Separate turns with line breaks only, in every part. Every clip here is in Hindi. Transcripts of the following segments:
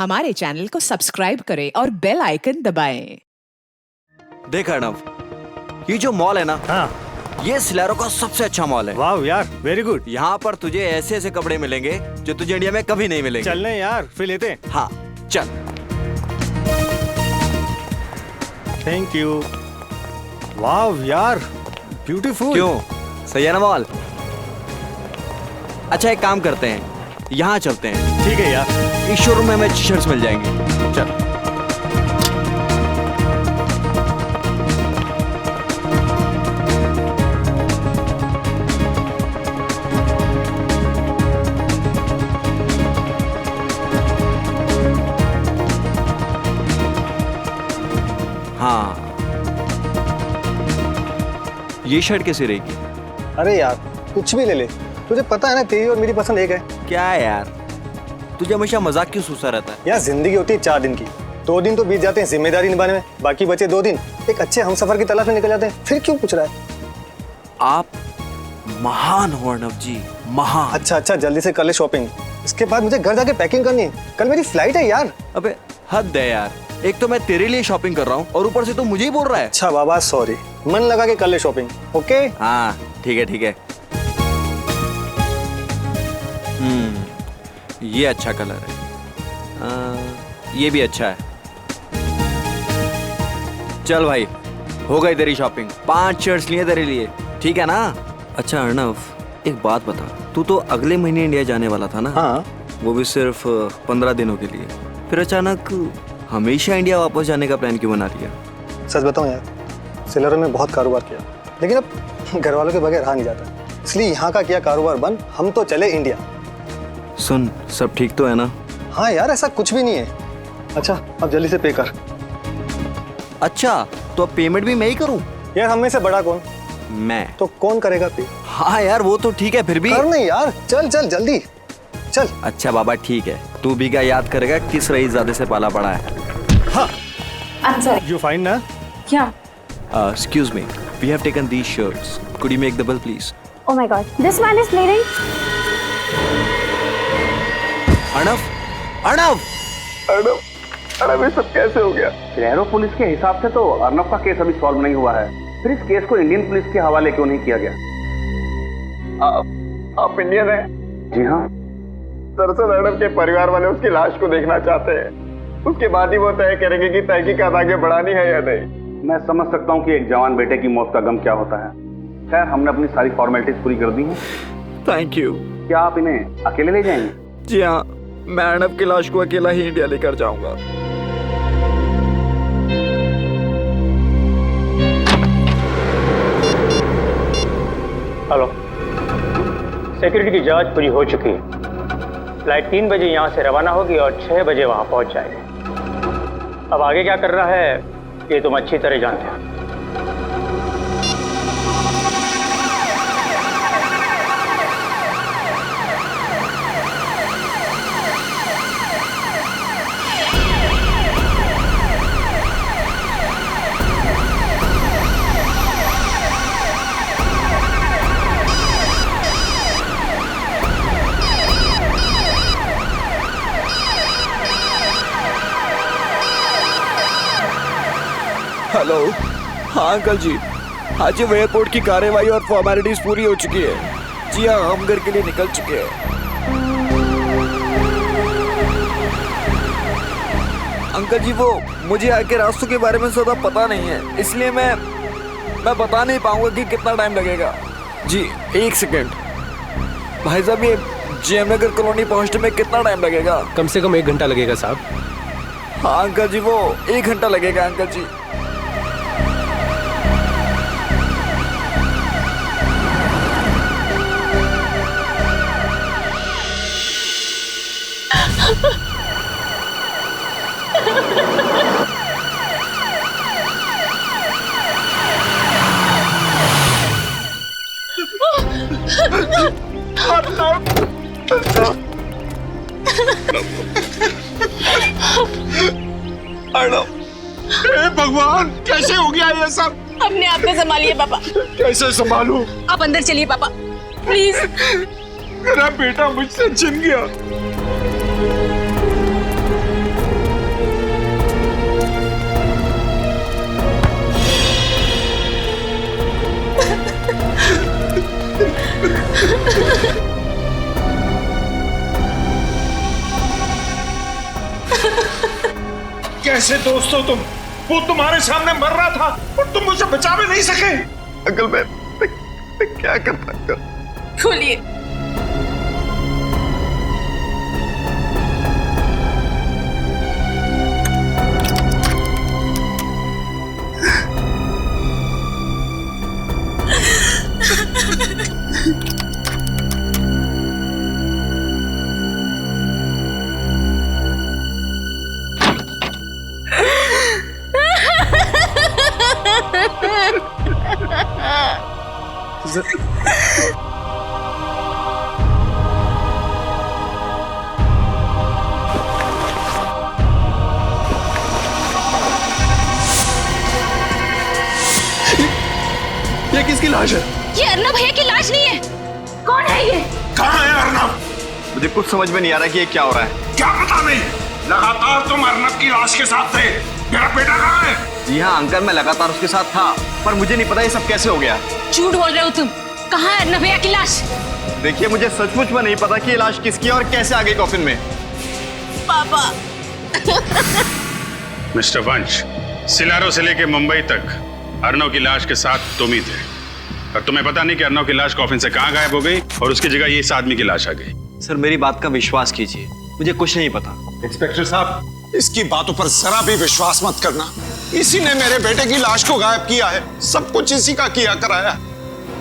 हमारे चैनल को सब्सक्राइब करें और बेल आइकन दबाएं।
देख अर्णव, ये जो मॉल है ना,
हाँ,
ये सिलेरो का सबसे अच्छा मॉल है।
वाह यार, वेरी गुड।
यहाँ पर तुझे ऐसे ऐसे कपड़े मिलेंगे जो तुझे इंडिया में कभी नहीं मिलेंगे।
चलने यार, फिर लेते हैं।
हाँ चल।
Thank you. वाह यार, ब्यूटीफुल।
क्यों, सही है ना मॉल? अच्छा एक काम करते हैं, यहाँ चलते हैं।
ठीक है यार।
इस शोरूम में हमें टी शर्ट्स मिल जाएंगे। चल। हाँ, ये शर्ट कैसी रहेगी?
अरे यार, कुछ भी ले ले, तुझे पता है ना तेरी और मेरी पसंद एक है।
क्या है यार, तुझे हमेशा मजाक क्यों सूसा रहता है?
यार जिंदगी होती है 4 दिन की, 2 दिन तो बीत जाते हैं जिम्मेदारी निभाने में, बाकी बचे 2 दिन एक अच्छे हमसफर की तलाश में निकल जाते हैं। फिर क्यों पूछ रहा है?
आप महान हो अर्णव जी, महान।
अच्छा, जल्दी से कर ले शॉपिंग, इसके बाद मुझे घर जाके पैकिंग करनी है, कल मेरी फ्लाइट है यार।
अबे हद है यार, एक तो मैं तेरे लिए शॉपिंग कर रहा हूँ और ऊपर से तू मुझे ही बोल रहा है।
अच्छा बाबा सॉरी, मन लगा के कर ले शॉपिंग। ओके
हाँ ठीक है ठीक है। ये अच्छा कलर है, ये भी अच्छा है। चल भाई, हो गई तेरी शॉपिंग। 5 शर्ट्स लिए तेरे लिए, ठीक है ना? अच्छा अर्णव, एक बात बता, तू तो अगले महीने इंडिया जाने वाला था ना?
हाँ।
वो भी सिर्फ 15 दिनों के लिए, फिर अचानक हमेशा इंडिया वापस जाने का प्लान क्यों बना लिया?
सच बताऊं यार, सिलेरो में बहुत कारोबार किया, लेकिन अब घर वालों के बगैर रहा नहीं जाता, इसलिए यहाँ का किया कारोबार बंद, हम तो चले इंडिया।
सुन, सब ठीक तो है ना?
हाँ यार, ऐसा कुछ भी नहीं है। अच्छा अब जल्दी से पे कर।
अच्छा, तो अब पेमेंट भी मैं ही करूं?
यार हम में से बड़ा कौन?
मैं।
तो कौन करेगा पे?
हाँ यार वो तो ठीक है, फिर भी
कर नहीं यार, चल जल्दी चल।
अच्छा बाबा ठीक है, तू भी क्या याद करेगा किस रईसजादे से पाला पड़ा है?
हाँ।
I'm sorry.
You fine ना?
Yeah.
Excuse me, we have taken these shirts. Could you make the bill please?
Oh my God. This man is bleeding.
Arnav,
Arnav, ये सब कैसे हो गया? सिलेरो पुलिस के हिसाब से तो अर्णव का केस अभी सॉल्व नहीं हुआ है, फिर इस केस को इंडियन पुलिस के हवाले क्यों नहीं किया गया?
आप इंडियन हैं?
जी हाँ।
दरअसल अर्णव के परिवार वाले उसकी लाश को देखना चाहते हैं, उसके बाद ही वो तय करेंगे कि तहकीकात आगे बढ़ानी है या नहीं।
मैं समझ सकता हूँ कि एक जवान बेटे की मौत का गम क्या होता है। खैर, हमने अपनी सारी फॉर्मेलिटीज पूरी कर दी हैं।
Thank you.
क्या आप इन्हें अकेले ले जाएंगे?
जी हाँ, मैं अर्णव की लाश को अकेला ही इंडिया लेकर जाऊंगा।
हेलो, सिक्योरिटी की जांच पूरी हो चुकी है। फ्लाइट 3 बजे यहाँ से रवाना होगी और 6 बजे वहाँ पहुँच जाएगी। अब आगे क्या कर रहा है ये तुम अच्छी तरह जानते हो।
हेलो, हाँ अंकल जी, आज एयरपोर्ट की कार्यवाही और फॉर्मेलिटीज पूरी हो चुकी है। जी हाँ, हम घर के लिए निकल चुके हैं। अंकल जी, वो मुझे आगे रास्तों के बारे में ज़्यादा पता नहीं है, इसलिए मैं बता नहीं पाऊंगा कि कितना टाइम लगेगा। जी 1 सेकेंड भाई साहब, ये जेएम नगर कॉलोनी पहुंचने में कितना टाइम लगेगा?
कम से कम 1 घंटा लगेगा साहब।
हाँ अंकल जी, वो 1 घंटा लगेगा अंकल जी।
भगवान, कैसे हो गया ये सब?
अपने आप को संभालिए पापा।
कैसे संभालूं?
आप अंदर चलिए पापा, प्लीज।
मेरा बेटा मुझसे छिन गया। कैसे दोस्त हो तुम? वो तुम्हारे सामने मर रहा था और तुम उसे बचा भी नहीं सके।
अंकल मैं क्या करता अंकल?
खोलिए।
ये किसकी लाश है?
ये अर्नब भैया की लाश नहीं है। कौन है ये?
कहाँ है अर्नब?
मुझे कुछ समझ में नहीं आ रहा कि ये क्या हो रहा है।
क्या पता नहीं, लगातार तुम अर्नब की लाश के साथ थे। मेरा बेटा कहाँ है?
जी हाँ अंकल, मैं लगातार उसके साथ था, पर मुझे नहीं पता ये सब कैसे हो गया।
झूठ बोल रहे हो तुम। कहाँ है अर्नब भैया की लाश?
देखिए मुझे सचमुच में नहीं पता कि ये लाश किसकी है और कैसे आ गई कॉफिन में।
पापा।
मिस्टर वंश, सिलारो से लेके मुंबई तक अर्नव की लाश के साथ तुम ही थे, और तुम्हें पता नहीं कि अर्नव की लाश कॉफिन से कहाँ गायब हो गई और उसकी जगह ये इस आदमी की लाश आ गई।
सर मेरी बात का विश्वास कीजिए, मुझे कुछ नहीं पता।
इंस्पेक्टर साहब, इसकी बातों पर जरा भी विश्वास मत करना। इसी ने मेरे बेटे की लाश को गायब किया है। सब कुछ इसी का किया कराया।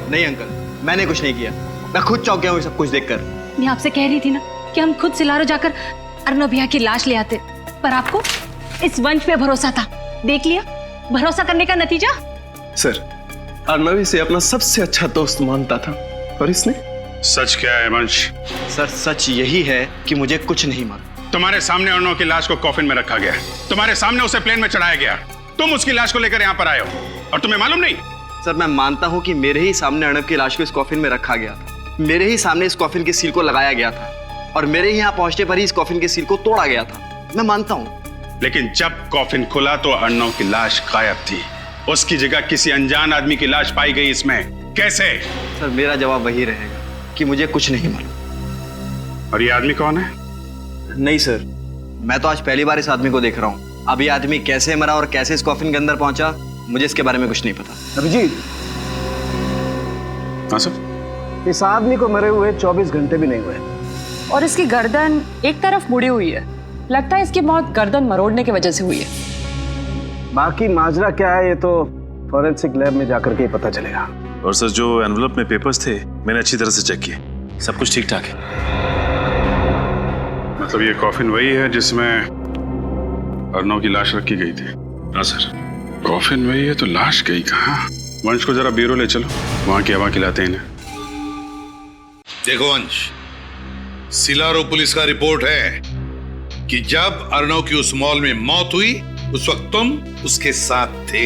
नहीं अंकल, मैंने कुछ नहीं किया। मैं खुद चौंक गया हूँ सब कुछ देखकर।
मैं आपसे कह रही थी ना कि हम खुद सिलारो जाकर अर्नब भैया की लाश ले आते, पर आपको इस वंश पे भरोसा था। देख लिया भरोसा करने का नतीजा।
सर, अर्नव इसे अपना सबसे अच्छा दोस्त मानता था और इसने।
सच क्या है वंश?
सर सच यही है कि मुझे कुछ नहीं मालूम।
तुम्हारे सामने अर्नव की लाश को कॉफिन में रखा गया, तुम्हारे सामने उसे प्लेन में चढ़ाया गया, तुम उसकी लाश को लेकर यहाँ पर आए हो और तुम्हें मालूम नहीं?
सर मैं मानता हूँ कि मेरे ही सामने अर्नव की लाश को इस कॉफिन में रखा गया था, मेरे ही सामने इस कॉफिन के सील को लगाया गया था और मेरे ही यहाँ पहुंचने पर ही इस कॉफिन के सील को तोड़ा गया था। मैं मानता हूँ।
लेकिन जब कॉफिन खुला तो अर्नव की लाश गायब थी, उसकी जगह किसी अनजान आदमी की लाश पाई गई। इसमें कैसे?
सर मेरा जवाब वही रहेगा कि मुझे कुछ नहीं मालूम।
और ये आदमी कौन है?
नहीं सर, मैं तो आज पहली बार इस आदमी को देख रहा हूँ। अब ये आदमी कैसे मरा और कैसे इस कॉफिन के अंदर पहुंचा, मुझे इसके बारे में कुछ नहीं पता।
अभिजीत,
हाँ सर।
इस आदमी को मरे हुए 24 घंटे भी नहीं हुए
और इसकी गर्दन एक तरफ मुड़ी हुई है। लगता है इसकी मौत गर्दन मरोड़ने की वजह से हुई है।
बाकी माजरा क्या है ये तो फॉरेंसिक लैब में जाकर के ही पता चलेगा।
और सर जो एनवलप में पेपर्स थे मैंने अच्छी तरह से चेक किए, सब कुछ ठीक ठाक है।
मतलब ये कॉफिन वही है जिसमें अर्नव की लाश रखी गई थी? हाँ सर। कॉफिन वही है तो लाश गई कहाँ? वंश को जरा ब्यूरो ले चलो, वहां की हवा खिलाते हैं इन्हें।
देखो वंश, सिलारो पुलिस का रिपोर्ट है कि जब अर्नव की उस मॉल में मौत हुई उस वक्त तुम उसके साथ थे।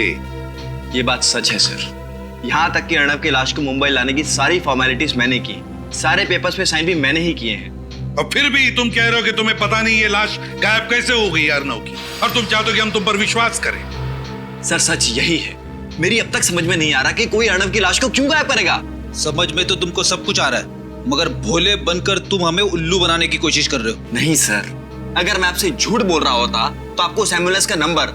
ये बात सच है सर। यहाँ तक कि अर्नव की लाश को मुंबई लाने की सारी फॉर्मेलिटीज मैंने की, सारे पेपर्स पे साइन भी मैंने ही किए हैं।
और फिर भी तुम कह रहे हो कि तुम्हें पता नहीं ये लाश गायब कैसे हो गई अर्नव की, और तुम चाहते हो कि हम तुम पर विश्वास करें।
सर सच यही है। मेरी अब तक समझ में नहीं आ रहा कि कोई अर्नव की लाश को क्यों गायब करेगा।
समझ में तो तुमको सब कुछ आ रहा है, मगर भोले बनकर तुम हमें उल्लू बनाने की कोशिश कर रहे हो।
नहीं सर, अगर मैं आपसे झूठ बोल रहा होता तो आपको उस एम्बुलेंस का नंबर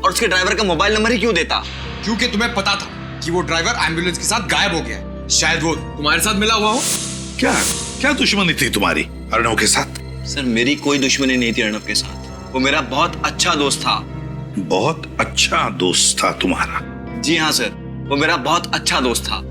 और उसके ड्राइवर का मोबाइल नंबर ही क्यों देता?
क्योंकि तुम्हें पता था कि वो ड्राइवर एम्बुलेंस के साथ गायब हो गया। शायद वो तुम्हारे साथ मिला हुआ हो।
क्या क्या दुश्मनी थी तुम्हारी अर्नव के साथ?
सर मेरी कोई दुश्मनी नहीं थी अर्नव के साथ, वो मेरा बहुत अच्छा दोस्त था।
बहुत अच्छा दोस्त था तुम्हारा?
जी हाँ सर, वो मेरा बहुत अच्छा दोस्त था।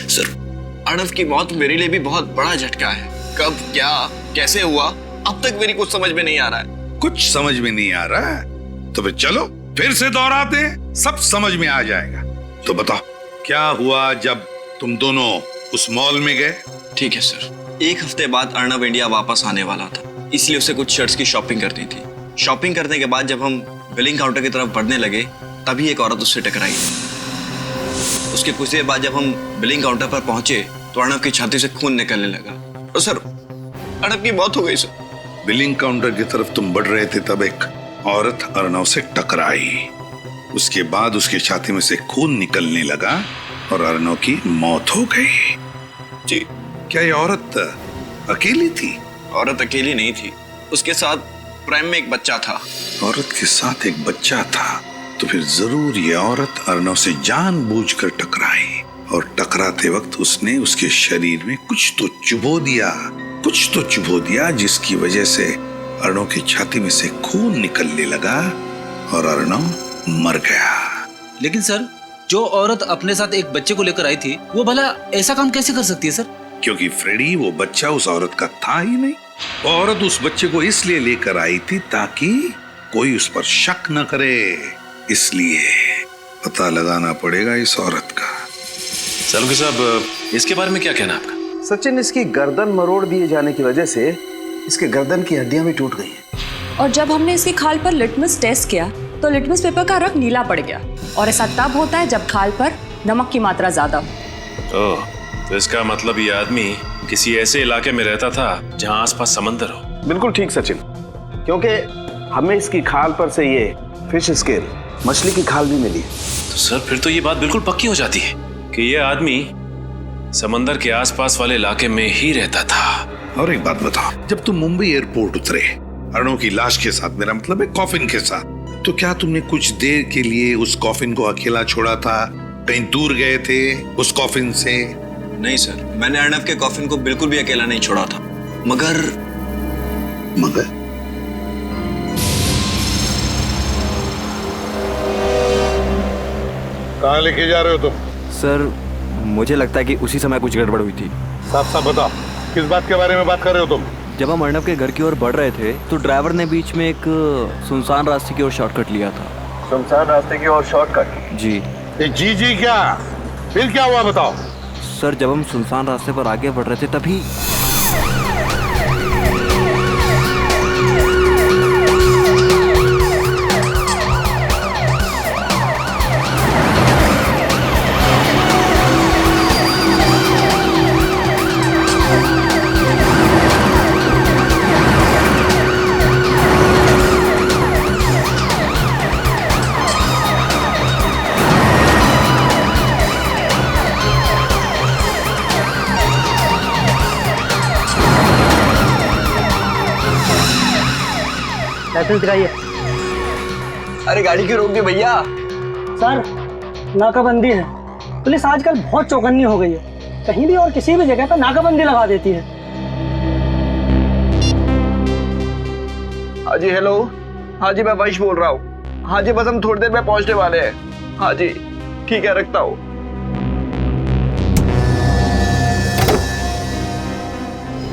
सर अर्नव की मौत मेरे लिए भी बहुत बड़ा झटका है। कब, क्या, कैसे हुआ, अब तक मेरी कुछ समझ में नहीं आ रहा है।
कुछ समझ में नहीं आ रहा है तो फिर चलो फिर से दोहराते हैं, सब समझ में आ जाएगा। तो बताओ क्या हुआ जब तुम दोनों उस मॉल में गए?
ठीक है सर। एक हफ्ते बाद अर्नव इंडिया वापस आने वाला था, इसलिए उसे कुछ शर्ट्स की शॉपिंग करनी थी। शॉपिंग करने के बाद जब हम बिलिंग काउंटर की तरफ बढ़ने लगे तभी एक औरत उससे टकराई। उसके कुछ देर बाद जब हम बिलिंग काउंटर पर पहुंचे तो अर्नव की छाती से खून निकलने लगा और सर अर्नव की मौत हो गई सर।
बिलिंग काउंटर की तरफ तुम बढ़ रहे थे तब एक औरत अर्नव से टकराई, उसके बाद उसकी छाती में से खून निकलने लगा और अर्नव की मौत हो गई।
जी।
क्या ये औरत अकेली थी?
औरत अकेली नहीं थी, उसके साथ प्राइम में एक बच्चा था।
औरत के साथ एक बच्चा था, तो फिर जरूर ये औरत अर्णव से जानबूझकर टकराई, और टकराते वक्त उसने उसके शरीर में कुछ तो चुभो दिया, जिसकी वजह से अर्णव की छाती में से खून निकलने लगा और अर्णव मर गया।
लेकिन सर, जो औरत अपने साथ एक बच्चे को लेकर आई थी, वो भला ऐसा काम कैसे कर सकती है सर?
क्योंकि फ्रेडी, वो बच्चा उस औरत का था ही नहीं। वो औरत उस बच्चे को इसलिए लेकर आई थी ताकि कोई उस पर शक न करे, इसलिए पता लगाना पड़ेगा इस औरत का।
सालुंके साहब, इसके बारे में क्या कहना आपका?
सचिन, इसकी गर्दन मरोड़ दिए जाने की वजह से इसके गर्दन की हड्डियां भी टूट गई हैं।
और जब हमने इसकी खाल पर लिटमस टेस्ट किया तो लिटमस पेपर का रंग नीला पड़ गया, और ऐसा तब होता है जब खाल पर नमक की मात्रा ज्यादा हो।
ओह, तो इसका मतलब ये आदमी किसी ऐसे इलाके में रहता था जहां आसपास समंदर हो।
बिल्कुल ठीक सचिन, क्योंकि हमें इसकी खाल पर से ये फिश स्केल, मछली की खाल भी मिली।
तो सर, फिर तो ये बात बिल्कुल पक्की हो जाती है कि ये आदमी समंदर के आसपास वाले इलाके में ही रहता था।
और एक बात बताओ, जब तुम मुंबई एयरपोर्ट उतरे अर्णव की लाश के साथ, मेरा मतलब है कॉफिन के साथ, तो क्या तुमने कुछ देर के लिए उस कॉफिन को अकेला छोड़ा था? कहीं दूर गए थे उस कॉफिन से?
नहीं सर, मैंने अर्णव के कॉफिन को बिल्कुल भी अकेला नहीं छोड़ा था। मगर
कहाँ लेके जा रहे हो तुम?
सर, मुझे लगता है कि उसी समय कुछ गड़बड़ हुई थी।
साफ साफ बताओ, किस बात के बारे में बात कर रहे हो तुम?
जब हम अर्णव के घर की ओर बढ़ रहे थे तो ड्राइवर ने बीच में एक सुनसान रास्ते की ओर शॉर्टकट लिया था।
सुनसान रास्ते की ओर शॉर्टकट?
जी।
जी क्या? फिर क्या हुआ बताओ?
सर, जब हम सुनसान रास्ते पर आगे बढ़ रहे थे तभी
लाइसेंस दिखाइए।
अरे गाड़ी क्यों रोक दी भैया?
सर, नाकाबंदी है। पुलिस आजकल बहुत चौकन्नी हो गई है, कहीं भी और किसी भी जगह पर नाकाबंदी लगा देती है।
हाँ जी, हेलो। हाँ जी, मैं वंश बोल रहा हूँ। हाँ जी, बस हम थोड़ी देर में पहुंचने वाले हैं। हाँ जी, ठीक है, रखता हूँ।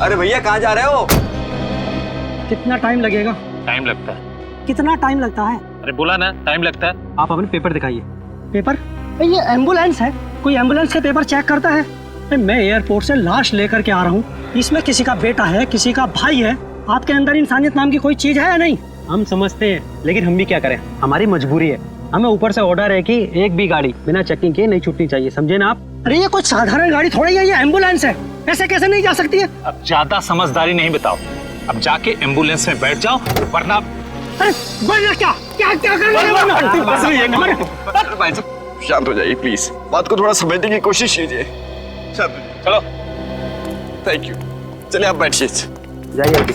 अरे भैया, कहाँ जा रहे हो?
कितना टाइम लगेगा?
टाइम लगता है।
कितना टाइम लगता है?
अरे बोला ना, टाइम लगता है।
आप अपने पेपर दिखाइए। पेपर? ये एम्बुलेंस है, कोई एम्बुलेंस के पेपर चेक करता है? मैं एयरपोर्ट से लाश लेकर के आ रहा हूँ, इसमें किसी का बेटा है, किसी का भाई है। आपके अंदर इंसानियत नाम की कोई चीज है या नहीं? हम समझते हैं, लेकिन हम भी क्या करें, हमारी मजबूरी है। हमें ऊपर से ऑर्डर है कि एक भी गाड़ी बिना चेकिंग के नहीं छूटनी चाहिए, समझे ना आप? अरे ये कोई साधारण गाड़ी थोड़ी है, ये एम्बुलेंस है, ऐसे कैसे नहीं जा सकती है?
अब ज्यादा समझदारी नहीं बताओ, अब जाके एम्बुलेंस में बैठ जाओ, वरना
वरना क्या क्या क्या
भाई साहब, शांत हो जाइए प्लीज, बात को थोड़ा समझने की कोशिश कीजिए।
चलो।
Thank you. चलिए आप बैठिए।
जाइए आगे।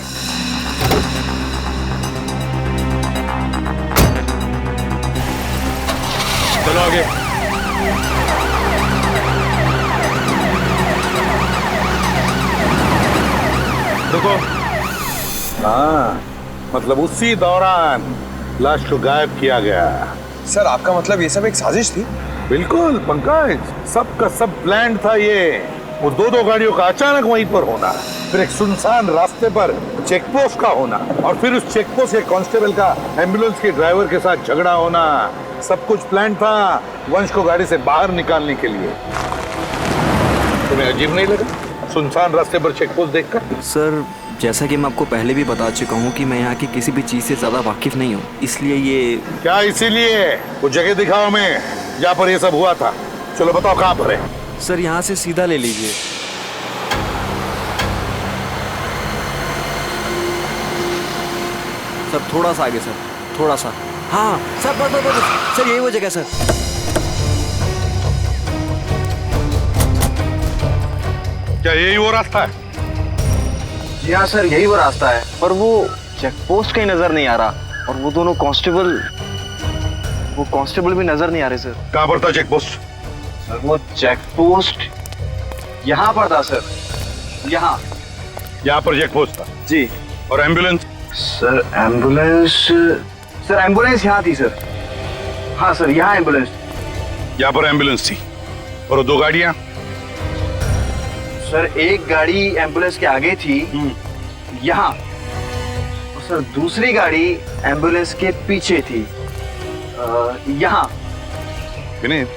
चलो आगे। रुको। हाँ, मतलब उसी दौरान लाश को गायब किया गया।
सर, आपका मतलब ये सब एक साजिश थी?
बिल्कुल पंकज, सबका सब प्लान था ये। वो दो गाड़ियों का अचानक वहीं पर होना, फिर एक सुनसान रास्ते पर चेक पोस्ट का होना, और फिर उस चेक पोस्ट के कांस्टेबल का एम्बुलेंस के ड्राइवर के साथ झगड़ा होना। सब कुछ प्लान था वंश को गाड़ी से बाहर निकालने के लिए। तुम्हें अजीब नहीं लगा सुनसान रास्ते पर चेक पोस्ट देखकर?
सर, जैसा कि मैं आपको पहले भी बता चुका हूँ कि मैं यहाँ की किसी भी चीज से ज्यादा वाकिफ नहीं हूँ, इसलिए ये
क्या? इसीलिए वो जगह दिखाओ हमें जहाँ पर ये सब हुआ था। चलो बताओ कहाँ पर है?
सर, यहाँ से सीधा ले लीजिए। सर, थोड़ा सा आगे सर, थोड़ा सा। हाँ सर, बस सर, यही वो जगह सर।
क्या यही वो रास्ता है?
जी हाँ सर, यही वो रास्ता है, पर वो चेक पोस्ट कहीं नजर नहीं आ रहा। और वो दोनों कांस्टेबल भी नजर नहीं आ रहे सर।
कहाँ पर था चेक पोस्ट?
सर वो चेक पोस्ट यहाँ पर था सर, यहाँ
पर चेक पोस्ट था
जी।
और एम्बुलेंस?
सर एम्बुलेंस यहाँ थी सर। हाँ सर, यहाँ एम्बुलेंस।
यहाँ पर एम्बुलेंस थी। और वो 2 गाड़ियाँ?
सर एक गाड़ी एम्बुलेंस के आगे थी यहाँ, और सर दूसरी गाड़ी एम्बुलेंस के पीछे थी यहाँ।
विनीत,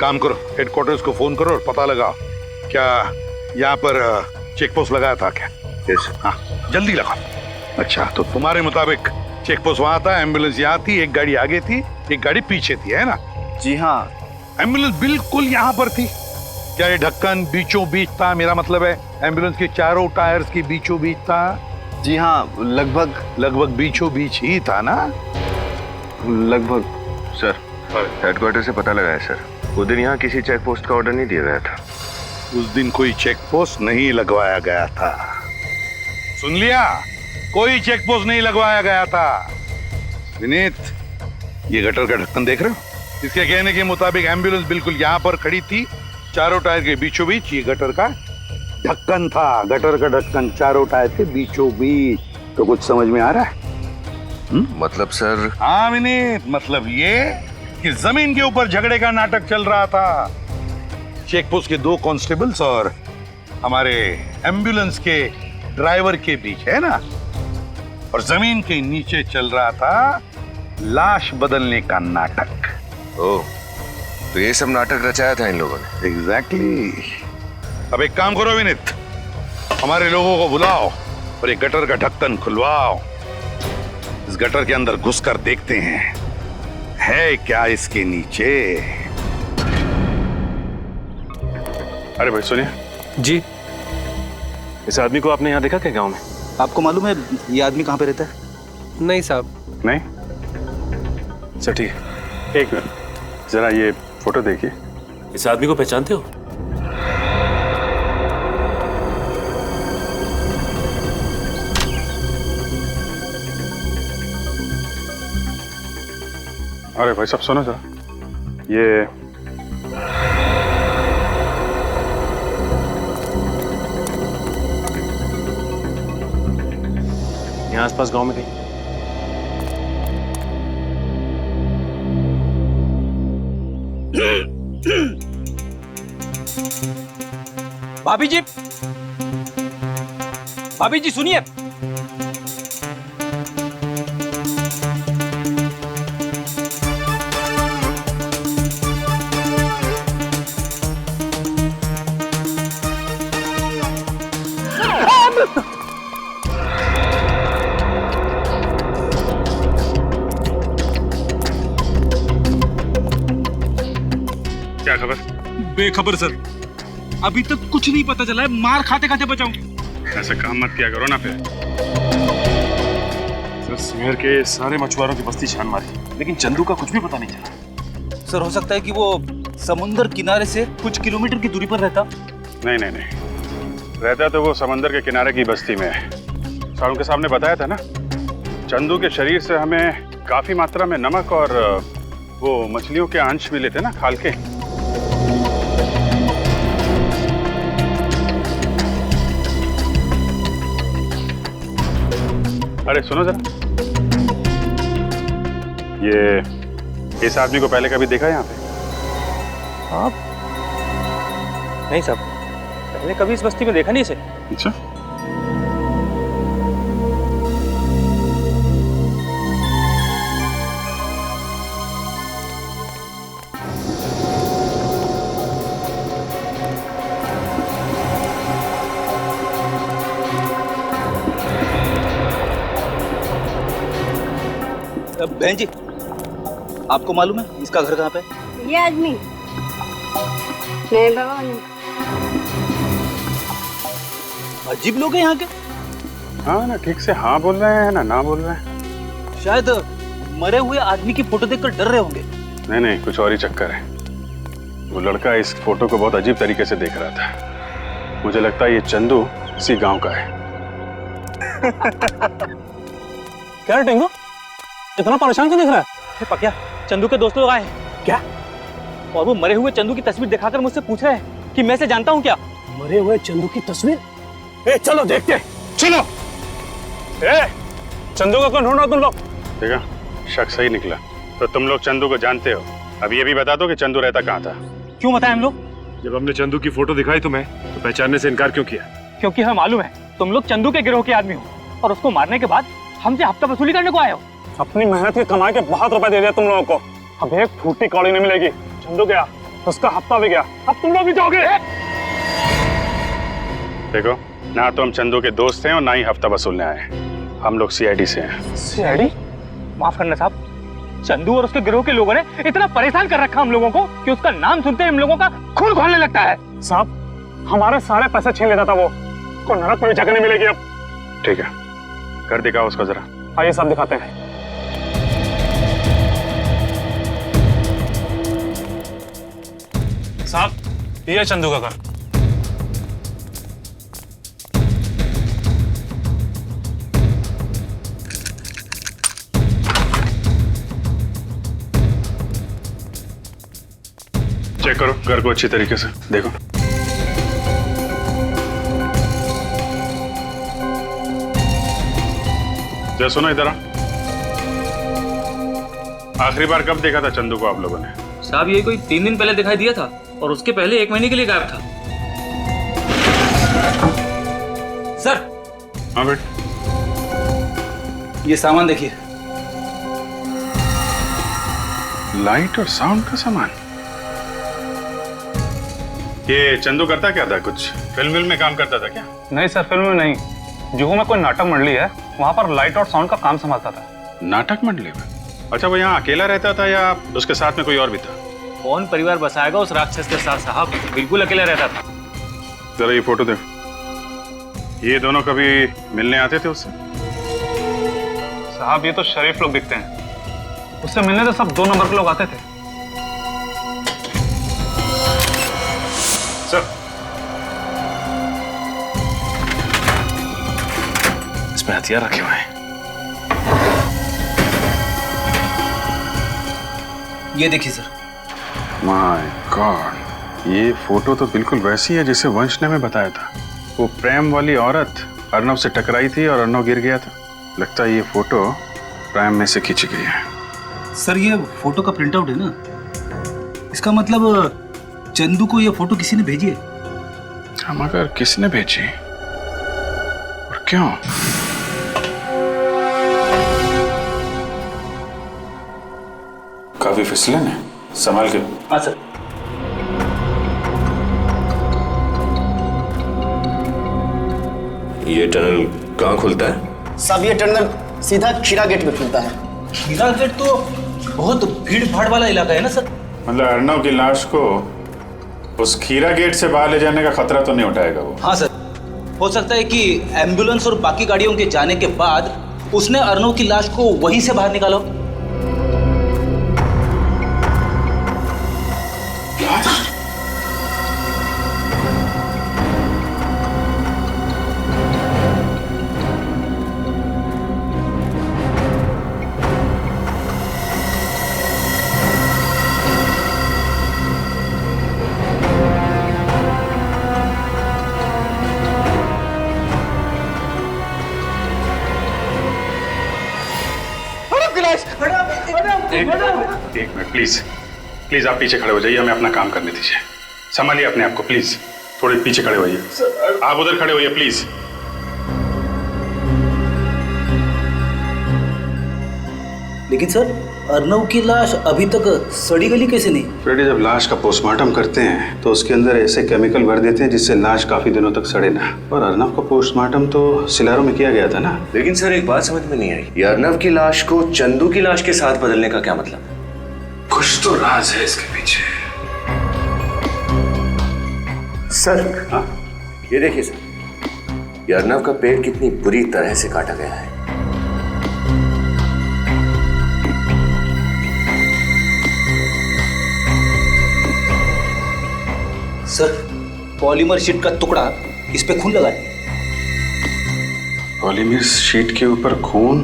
काम करो, हेडक्वार्टर्स को फोन करो और पता लगाओ क्या यहाँ पर चेक पोस्ट लगाया था क्या? यस, हाँ जल्दी लगाओ। अच्छा, तो तुम्हारे मुताबिक चेक पोस्ट वहां था, एम्बुलेंस यहाँ थी, एक गाड़ी आगे थी, एक गाड़ी पीछे थी, है ना?
जी हाँ।
एम्बुलेंस बिल्कुल यहाँ पर थी। क्या ये ढक्कन बीचों बीच था? मेरा मतलब है एम्बुलेंस के चारों टायर्स के बीचों बीच था।
जी हाँ, लगभग
बीचों बीच ही था ना?
लगभग।
सर, हेडक्वार्टर से पता लगा है सर, उस दिन यहाँ किसी चेक पोस्ट का ऑर्डर नहीं दिया गया था।
उस दिन कोई चेक पोस्ट नहीं लगवाया गया था। सुन लिया? कोई चेक पोस्ट नहीं लगवाया गया था। विनीत, ये गटर का ढक्कन देख रहे हो? इसके कहने के मुताबिक एम्बुलेंस बिल्कुल यहाँ पर खड़ी थी, चारों टायर के बीचों बीच ये गटर का ढक्कन था। गटर का ढक्कन चारों टायर के बीचों बीच। तो कुछ समझ में आ रहा है?
मतलब सर?
हाँ विनीत, मतलब ये कि जमीन के ऊपर झगड़े का नाटक चल रहा था। चेक पोस्ट के 2 कांस्टेबल्स और हमारे एम्बुलेंस के ड्राइवर के बीच, है ना? और जमीन के नीचे चल रहा था लाश बदलने का नाटक।
ओह, तो ये सब नाटक रचाया था इन लोगों ने?
एग्जैक्टली। अब एक काम करो विनीत, हमारे लोगों को बुलाओ और एक गटर का ढक्कन खुलवाओ। इस गटर के अंदर घुसकर देखते हैं है क्या इसके नीचे।
अरे भाई सुनिए
जी।
इस आदमी को आपने यहाँ देखा क्या गांव में?
आपको मालूम है ये आदमी कहाँ पे रहता है?
नहीं साहब।
नहीं? अच्छा ठीक है, एक मिनट, जरा ये फोटो देखिए। इस आदमी को पहचानते हो?
अरे भाई साहब सुनो जरा, ये
यहाँ आसपास गांव में कहीं?
भाभी जी सुनिए।
क्या खबर?
बेखबर सर, अभी तक कुछ नहीं पता चला है। मार खाते खाते बचाऊं।
ऐसा काम मत किया करो ना फिर।
सर शहर के सारे मछुआरों की बस्ती छान मारी, लेकिन चंदू का कुछ भी पता नहीं चला।
सर हो सकता है कि वो समुद्र किनारे से कुछ किलोमीटर की दूरी पर रहता।
नहीं, रहता तो वो समंदर के किनारे की बस्ती में। सारों के सामने बताया था ना, चंदू के शरीर से हमें काफी मात्रा में नमक और वो मछलियों के अंश मिले थे ना, खाल के। अरे सुनो जरा, ये इस आदमी को पहले कभी देखा यहाँ पे?
आप? नहीं साहब, पहले कभी इस बस्ती में देखा नहीं इसे।
अच्छा,
बहन जी, आपको मालूम है इसका घर कहाँ पे?
ये आदमी नहीं बाबा।
अजीब लोग हैं यहाँ के।
हाँ ना, ठीक से हाँ बोल रहे हैं ना बोल रहे हैं।
शायद मरे हुए आदमी की फोटो देखकर डर रहे होंगे।
नहीं, कुछ और ही चक्कर है। वो लड़का इस फोटो को बहुत अजीब तरीके से देख रहा था। मुझे लगता है ये चंदू इसी गांव का है।
क्या टेंगो?
इतना परेशान क्यों दिख रहा है? पकिया, चंदू के दोस्त लोग आए हैं। क्या? और वो मरे हुए चंदू की तस्वीर दिखाकर मुझसे पूछ रहे हैं कि मैं इसे जानता हूँ क्या?
मरे हुए चंदू की तस्वीर? ए चलो देखते हैं।
चलो। चंदू को कौन ढूंढ रहे हो तुम लोग? देखा, शक सही निकला। तो तुम लोग चंदू को जानते हो। अब ये भी बता दो कि चंदू रहता कहाँ था।
क्यों बताएं हम लोग?
जब हमने चंदू की फोटो दिखाई तुम्हें तो पहचानने से इनकार क्यों किया?
क्योंकि हमें मालूम है तुम लोग चंदू के गिरोह के आदमी हो और उसको मारने के बाद हमसे हफ्ता वसूली करने को आए हो। अपनी मेहनत की कमाई के बहुत रुपए दे दिया तुम लोगों को, अब एक फूटी कौड़ी नहीं मिलेगी। चंदू गया, उसका हफ्ता भी गया, अब तुम लोग भी जाओगे।
देखो, ना तो हम चंदू के दोस्त हैं और ना ही हफ्ता वसूलने आए हैं। हम लोग सीआईडी से हैं।
सीआईडी? माफ करना साहब, चंदू और उसके गिरोह के लोगों ने इतना परेशान कर रखा हम लोगों को कि उसका नाम सुनते ही हम लोगों का खून खौलने लगता है। साहब, हमारे सारे पैसे छीन लेता था वो, को नरक में जगह नहीं मिलेगी अब।
ठीक है, कर दिखाओ उसको जरा।
आइए साहब दिखाते हैं।
साहब, ये है चंदू का घर।
चेक करो घर को अच्छी तरीके से, देखो। जरा सुनो इधर। आखिरी बार कब देखा था चंदू को आप लोगों ने?
साहब, ये कोई 3 दिन पहले दिखाई दिया था और उसके पहले 1 महीने के लिए गायब था।
सर।
हाँ बेट,
ये सामान देखिए।
लाइट और साउंड का सामान। ये चंदू करता क्या था? कुछ फिल्म में काम करता था क्या?
नहीं सर, फिल्म में नहीं। जुहू में कोई नाटक मंडली है, वहाँ पर लाइट और साउंड का काम संभालता था।
नाटक मंडली में? अच्छा, वो यहाँ अकेला रहता था या उसके साथ में कोई और भी था?
कौन परिवार बसाएगा उस राक्षस के साथ साहब, बिल्कुल अकेला रहता था।
जरा ये फोटो देखो। ये दोनों कभी मिलने आते थे उससे?
साहब, ये तो शरीफ लोग दिखते हैं, उससे मिलने तो सब 2 नंबर के लोग आते थे।
सर,
इसमें हथियार रखे हुए हैं।
ये देखिए सर।
माय गॉड, ये फोटो तो बिल्कुल वैसी है जैसे वंश ने हमें बताया था। वो प्रेम वाली औरत अर्नव से टकराई थी और अर्नव गिर गया था। लगता है ये फोटो प्रेम में से खींची गई है।
सर, ये फोटो का प्रिंट आउट है ना, इसका मतलब चंदू को ये फोटो किसी ने भेजी है।
हम अगर किसने भेजी और क्यों? काफी फिसलन है, संभाल के।
हाँ सर।
ये टनल कहाँ खुलता है?
साहब, ये टनल सीधा खीरा गेट में खुलता है।
खीरा गेट तो बहुत भीड़ भाड़ वाला इलाका है ना सर।
मतलब अर्नव की लाश को उस खीरा गेट से बाहर ले जाने का खतरा तो नहीं उठाएगा वो?
हाँ सर, हो सकता है कि एम्बुलेंस और बाकी गाड़ियों के जाने के बाद उसने अर्नव की लाश को वहीं से बाहर निकाला।
एक मिनट प्लीज, प्लीज आप पीछे खड़े हो जाइए, हमें अपना काम करने दीजिए। संभालिए अपने आप को प्लीज, थोड़े पीछे खड़े होइए। आप उधर खड़े होइए प्लीज।
लेकिन सर, अर्नव की लाश अभी तक सड़ी गली कैसे नहीं?
फ्रेडी, जब लाश का पोस्टमार्टम करते हैं तो उसके अंदर ऐसे केमिकल भर देते हैं जिससे लाश काफी दिनों तक सड़े ना। और अर्नव का पोस्टमार्टम तो सिलारो में किया गया था ना।
लेकिन सर, एक बात समझ में नहीं आई, ये अर्नव की लाश को चंदू की लाश के साथ बदलने का क्या मतलब?
कुछ तो राज है इसके पीछे।
सर, हाँ? ये देखिए सर, ये अर्नव का पेट कितनी बुरी तरह से काटा गया है।
सर, पॉलीमर शीट का टुकड़ा इस पे खून लगा है।
पॉलीमर शीट के ऊपर खून?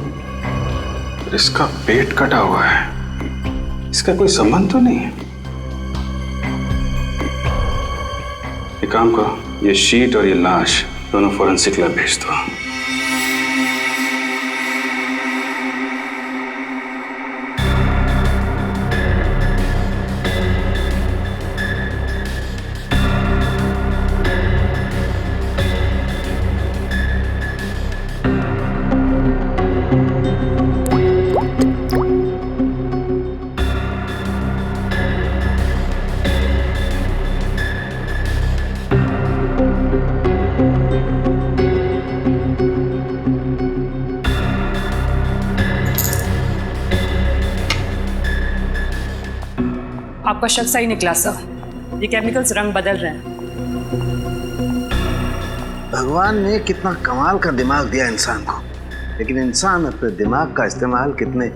इसका पेट कटा हुआ है, इसका कोई संबंध तो नहीं है। एक काम करो, ये शीट और ये लाश दोनों फोरेंसिक लैब भेज दो।
आपका शक सही निकला सर, ये केमिकल्स रंग बदल रहे हैं।
भगवान ने कितना कमाल का दिमाग दिया इंसान को, लेकिन इंसान अपने दिमाग का इस्तेमाल कितने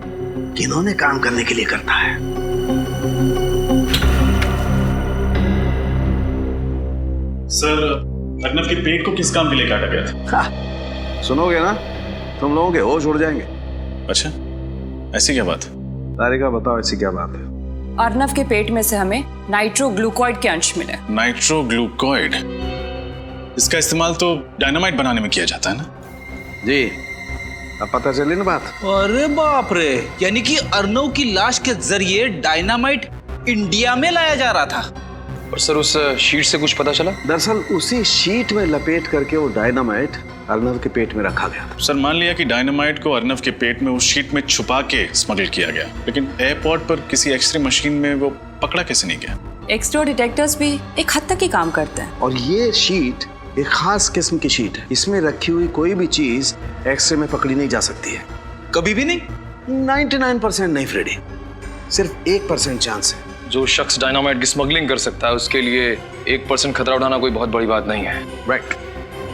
घिनौने काम करने के लिए करता है।
सर, अर्नव के पेट को किस काम के लिए काटा गया था?
सुनोगे ना, तुम लोगों के होश उड़ जाएंगे।
अच्छा, ऐसी क्या बात?
तारिका बताओ, ऐसी क्या बात है?
अर्नव के पेट में से हमें नाइट्रोग्लूकोइड के अंश मिले।
नाइट्रोग्लूकोइड? इसका इस्तेमाल तो डायनामाइट बनाने में किया जाता है ना?
जी, अब पता चली ना बात।
अरे बाप रे, यानी कि अर्नव की लाश के जरिए डायनामाइट इंडिया में लाया जा रहा था।
और सर, उस शीट से कुछ पता चला?
दरअसल उसी शीट में लपेट करके वो डायनामाइट अर्नव के पेट में रखा गया था।
सर, मान लिया कि डायनामाइट को अर्नव के पेट में उस शीट में छुपा के स्मगल किया गया, लेकिन एयरपोर्ट पर किसी एक्सरे मशीन में वो पकड़ा कैसे नहीं गया?
एक्सरे डिटेक्टर्स भी एक हद तक ही काम करते हैं।
और ये शीट एक खास किस्म की शीट है, इसमें रखी हुई कोई भी चीज एक्सरे में पकड़ी नहीं जा सकती है।
कभी भी नहीं?
99% नहीं फ्रेडी, सिर्फ 1% चांस है।
जो शख्स डायनामाइट की स्मगलिंग कर सकता है, उसके लिए 1% खतरा उठाना कोई बहुत बड़ी बात नहीं है।
राइट।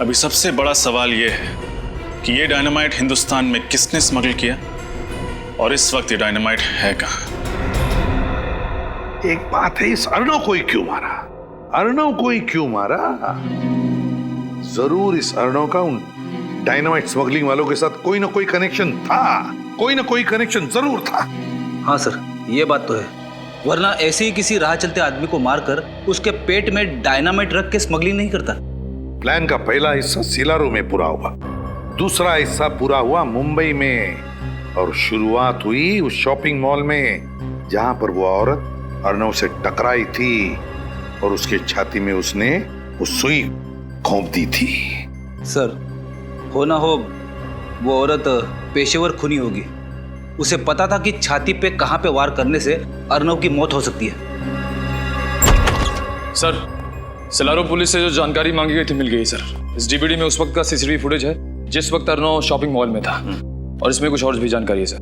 अभी सबसे बड़ा सवाल ये है कि ये डायनामाइट हिंदुस्तान में किसने स्मगल किया और इस वक्त ये डायनामाइट है कहाँ?
एक बात है, इस अर्नव को ही क्यों मारा? अर्नव को ही क्यों मारा? जरूर इस अर्नव का उन डायनामाइट स्मगलिंग वालों के साथ कोई ना कोई कनेक्शन था, कोई ना कोई कनेक्शन जरूर था।
हाँ सर, ये बात तो है, वरना ऐसे ही किसी राह चलते आदमी को मारकर उसके पेट में डायनामाइट रख के स्मगलिंग नहीं करता।
प्लान का पहला हिस्सा सिलारू में पूरा हुआ, दूसरा हिस्सा पूरा हुआ मुंबई में, और शुरुआत हुई उस शॉपिंग मॉल में जहां पर वो औरत अर्नव से टकराई थी और उसके छाती में उसने वो सुई घोंप दी थी।
सर, हो ना हो वो औरत पेशेवर खूनी होगी, उसे पता था कि छाती पे कहां पे वार करने से अर्नव की मौत हो सकती है।
सर, सिलारो पुलिस से जो जानकारी मांगी गई थी मिल गई सर। इस डीवीडी में उस वक्त का सीसीटीवी फुटेज है जिस वक्त अर्नव शॉपिंग मॉल में था, और इसमें कुछ और भी जानकारी है सर।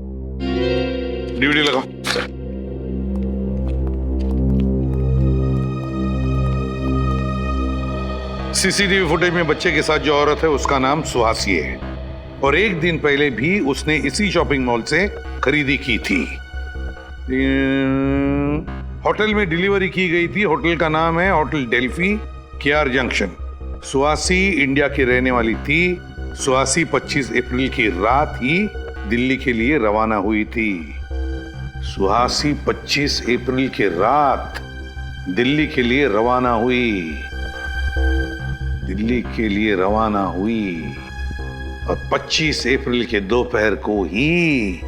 डीवीडी लगाओ
सर।
सीसीटीवी फुटेज में बच्चे के साथ जो औरत है उसका नाम सुहासी है, और एक दिन पहले भी उसने इसी शॉपिंग मॉल से खरीदी की थी। होटल में डिलीवरी की गई थी, होटल का नाम है hotel Delphi, KR junction. Suhasi India की रहने वाली थी। सुहासी 25 अप्रैल की रात ही दिल्ली के लिए रवाना हुई थी। सुहासी 25 अप्रैल की रात दिल्ली के लिए रवाना हुई, दिल्ली के लिए रवाना हुई, और 25 अप्रैल के दोपहर को ही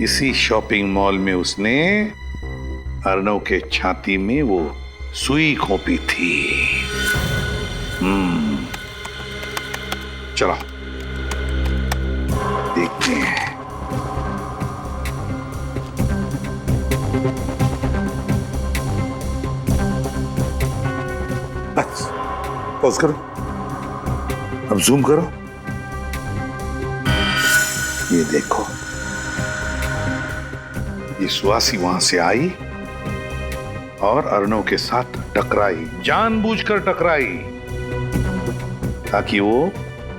इसी शॉपिंग मॉल में उसने अर्नव के छाती में वो सुई घोंपी थी। चलो देखते हैं। बस पॉज करो, अब जूम करो, ये देखो, ये सुहासी वहां से आई और अर्नव के साथ टकराई, जानबूझकर टकराई ताकि वो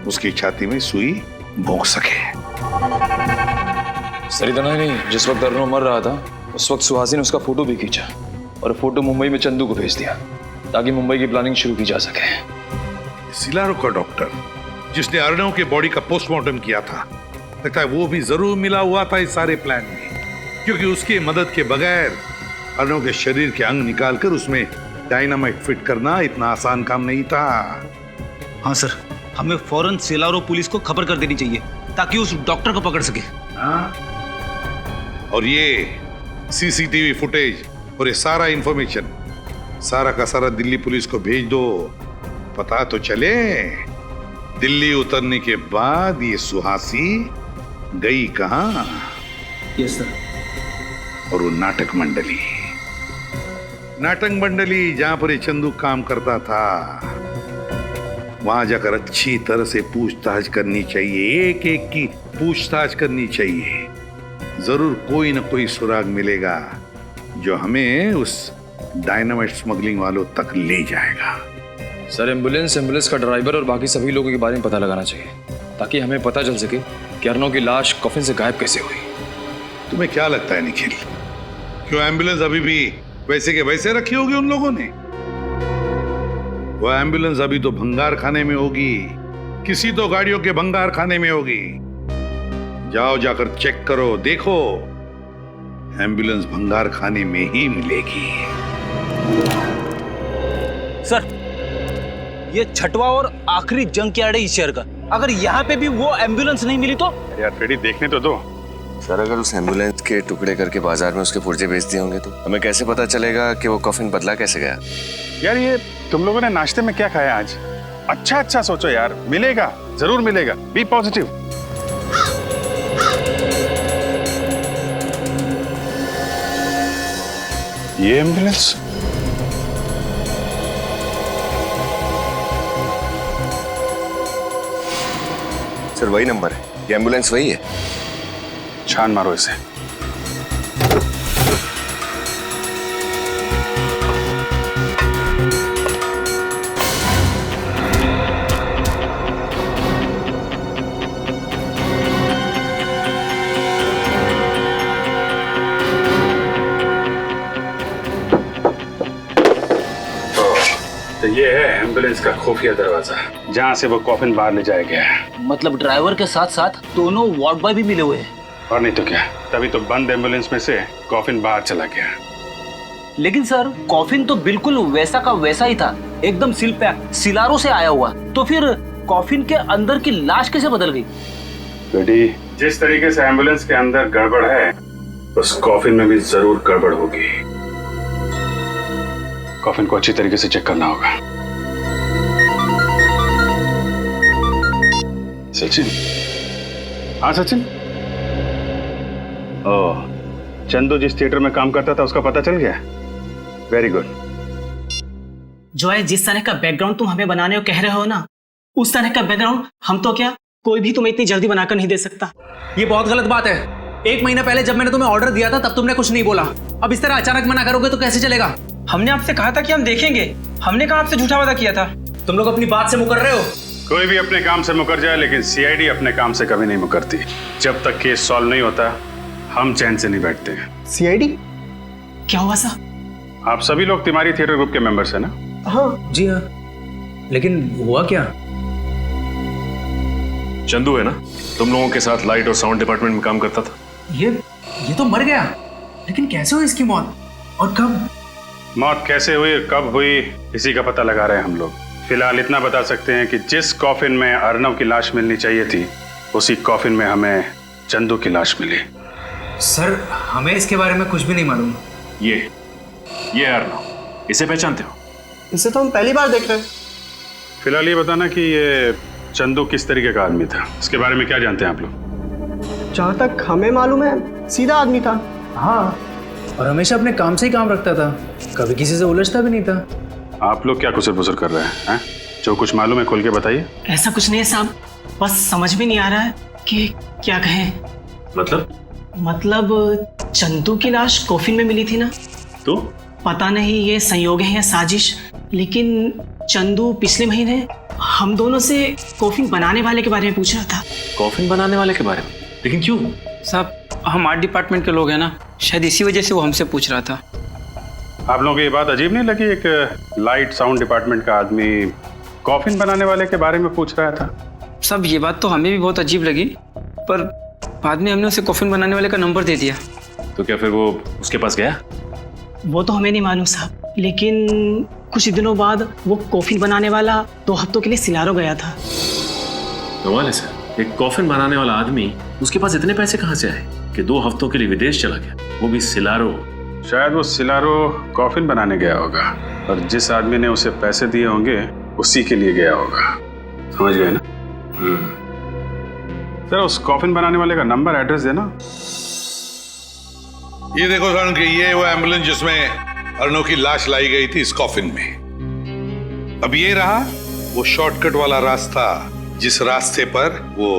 उसकी छाती में सुई भोंक सके।
सर, इतना ही नहीं, जिस वक्त अर्नव मर रहा था उस वक्त सुहासी ने उसका फोटो भी खींचा और फोटो मुंबई में चंदू को भेज दिया ताकि मुंबई की प्लानिंग शुरू की जा सके।
सिलारू का डॉक्टर जिसने अर्नव के बॉडी का पोस्टमार्टम किया था, लगता है वो भी जरूर मिला हुआ था इस सारे प्लान में, क्योंकि उसकी मदद के बगैर अर्नव के शरीर के अंग निकालकर उसमें डायनामाइट फिट करना इतना आसान काम नहीं था।
हाँ सर, हमें फौरन सिलारो पुलिस को खबर कर देनी चाहिए ताकि उस डॉक्टर को पकड़ सके।
हाँ? और ये सीसीटीवी फुटेज और ये सारा इंफॉर्मेशन सारा का सारा दिल्ली पुलिस को भेज दो, पता तो चले दिल्ली उतरने के बाद ये सुहासी गई कहां।
Yes sir.
और वो नाटक मंडली जहां पर ये चंदू काम करता था, वहां जाकर अच्छी तरह से पूछताछ करनी चाहिए, एक एक की पूछताछ करनी चाहिए। जरूर कोई ना कोई सुराग मिलेगा जो हमें उस डायनामाइट स्मगलिंग वालों तक ले जाएगा।
सर, एम्बुलेंस का ड्राइवर और बाकी सभी लोगों के बारे में पता लगाना चाहिए ताकि हमें पता चल सके कि अर्नव की लाश कॉफिन से गायब कैसे हुई।
तुम्हें क्या लगता है निखिल, क्यों एम्बुलेंस अभी भी वैसे के वैसे रखी होगी उन लोगों ने? वो एम्बुलेंस अभी तो भंगार खाने में होगी, किसी तो गाड़ियों के भंगार खाने में होगी। जाओ जाकर चेक करो, देखो एम्बुलेंस भंगार खाने में ही मिलेगी।
सर, ये छठवा और आखिरी जंग यार्ड है इस शहर का। अगर यहाँ पे भी वो एम्बुलेंस नहीं मिली तो?
यार फ्रेडी, देखने तो दो।
सर, अगर उस एम्बुलेंस के टुकड़े करके बाजार में उसके पुर्जे बेच दिए होंगे तो हमें कैसे पता चलेगा कि वो कॉफिन बदला कैसे गया?
यार ये तुम लोगों ने नाश्ते में क्या खाया आज? अच्छा सोचो यार, मिलेगा, जरूर मिलेगा। B positive. ये एम्बुलेंस
सर वही नंबर है, ये एम्बुलेंस वही है।
छान मारो इसे। तो ये है एम्बुलेंस का खुफिया दरवाजा, जहाँ से वो कॉफिन बाहर ले जाया गया है।
मतलब ड्राइवर के साथ साथ दोनों वार्ड बॉय भी मिले हुए हैं।
और नहीं तो क्या, तभी तो बंद एम्बुलेंस में से कॉफिन बाहर चला गया।
लेकिन सर, कॉफिन तो बिल्कुल वैसा का वैसा ही था, एकदम सील पैक, सिलारो से आया हुआ। तो फिर कॉफिन के अंदर की लाश कैसे बदल गई?
बेटी, जिस तरीके से एम्बुलेंस के अंदर गड़बड़ है, उस कॉफिन में भी जरूर गड़बड़ होगी। कॉफिन को अच्छी तरीके से चेक करना होगा। सचिन। हाँ सचिन। ओह, चंदू जिस थिएटर में काम करता था उसका पता चल गया? Very good.
जो है जिस तरह का बैकग्राउंड तुम हमें बनाने को कह रहे हो ना, उस तरह का बैकग्राउंड हम तो क्या कोई भी तुम्हें इतनी जल्दी बनाकर नहीं दे सकता।
ये बहुत गलत बात है। 1 महीना पहले जब मैंने तुम्हें ऑर्डर दिया था तब तुमने कुछ नहीं बोला। अब इस तरह अचानक मना करोगे तो कैसे चलेगा?
हमने आपसे कहा था कि हम देखेंगे। हमने कहा आपसे झूठा वादा किया था।
तुम लोग अपनी बात से मुकर रहे हो।
कोई भी अपने काम से मुकर जाए, लेकिन सीआईडी अपने काम से कभी नहीं मुकरती। जब तक केस सॉल्व नहीं होता, हम चैन से नहीं बैठते।
सीआईडी? क्या हुआ सा?
आप सभी लोग तिमारी थिएटर ग्रुप के मेंबर्स हैं ना?
हाँ
जी हाँ। लेकिन हुआ क्या?
चंदू है ना, तुम लोगों के साथ लाइट और साउंड डिपार्टमेंट में काम करता था।
ये तो मर गया, लेकिन कैसे हुई इसकी मौत और कब?
मौत कैसे हुई और कब हुई, इसी का पता लगा रहे हैं हम लोग। फिलहाल इतना बता सकते हैं कि जिस कॉफिन में अर्नव की लाश मिलनी चाहिए थी, उसी कॉफिन में हमें चंदू की लाश मिली।
सर, हमें इसके बारे में कुछ भी नहीं मालूम।
ये अर्नव, इसे पहचानते हो?
इसे तो हम पहली बार देख रहे हैं।
फिलहाल ये बताना कि ये चंदू किस तरीके का आदमी था, इसके बारे में क्या जानते हैं आप लोग?
जहाँ तक हमें मालूम है, सीधा आदमी था।
हाँ, और हमेशा अपने काम से ही काम रखता था, कभी किसी से उलझता भी नहीं था।
आप लोग क्या कुसर पुसर कर रहे हैं? जो कुछ मालूम है खोल के बताइए।
ऐसा कुछ नहीं है साहब, बस समझ भी नहीं आ रहा है कि क्या कहें। मतलब चंदू की लाश कॉफिन में मिली थी ना,
तो
पता नहीं ये संयोग है या साजिश, लेकिन चंदू पिछले महीने हम दोनों से कॉफिन बनाने वाले के बारे में पूछ रहा था।
कॉफिन बनाने वाले के बारे में? लेकिन क्यों?
साहब, हम आर्ट डिपार्टमेंट के लोग हैं ना, शायद इसी वजह से वो हमसे पूछ रहा था।
आप लोगों को ये बात अजीब नहीं लगी, एक लाइट साउंड डिपार्टमेंट का आदमी कॉफिन बनाने वाले के बारे में पूछ रहा था?
साहब, ये बात तो हमें भी बहुत अजीब लगी, पर बाद में हमने उसे कॉफिन बनाने वाले का नंबर दे दिया।
तो क्या फिर वो उसके पास गया?
वो तो हमें नहीं मालूम साहब, लेकिन कुछ दिनों बाद वो कॉफिन बनाने वाला 2 हफ्तों के लिए सिलारो गया था।
कमाल है सर, एक कॉफिन बनाने वाला आदमी, उसके पास इतने पैसे कहाँ से आए कि 2 हफ्तों के लिए विदेश चला गया, वो भी सिलारो।
शायद वो सिलारो कॉफिन बनाने गया होगा और जिस आदमी ने उसे पैसे दिए होंगे उसी के लिए गया होगा। समझ गए ना? सर उस कॉफिन बनाने वाले का नंबर एड्रेस देना।
ये देखो सारुण कि ये वो एम्बुलेंस जिसमें अर्णव की लाश लाई गई थी इस कॉफिन में। अब ये रहा वो शॉर्टकट वाला रास्ता जिस रास्ते पर वो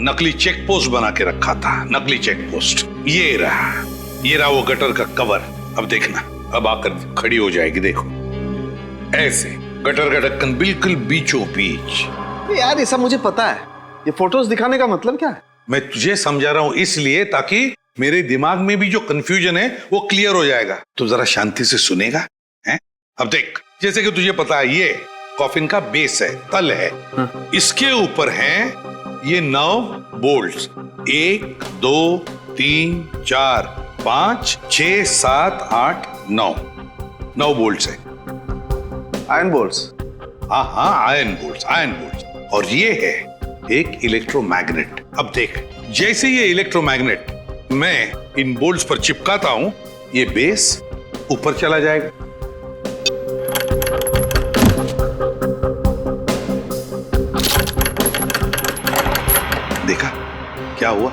नकली चेक पोस्ट बना के रखा था, नकली चेक पोस्ट। ये रहा वो गटर का कवर। अब देखना, अब आकर खड़ी हो जाएगी, देखो ऐसे गटर का ढक्कन बिल्कुल बीचों बीच।
यार ये सब मुझे पता है, ये फोटोज दिखाने का मतलब क्या है?
मैं तुझे समझा रहा हूं इसलिए ताकि मेरे दिमाग में भी जो कंफ्यूजन है वो क्लियर हो जाएगा। तो जरा शांति से सुनेगा हैं? अब देख, जैसे कि तुझे पता है ये कॉफिन का बेस है, तल है। इसके ऊपर हैं ये 9 बोल्ट्स। 1 2 3 4 5 6 7 8 9 बोल्ट्स है।
Iron bolts?
हाँ आयरन बोल्ट्स। और ये है एक इलेक्ट्रोमैग्नेट। अब देख, जैसे ये इलेक्ट्रोमैग्नेट मैं इन बोल्ट्स पर चिपकाता हूं, ये बेस ऊपर चला जाएगा। देखा क्या हुआ?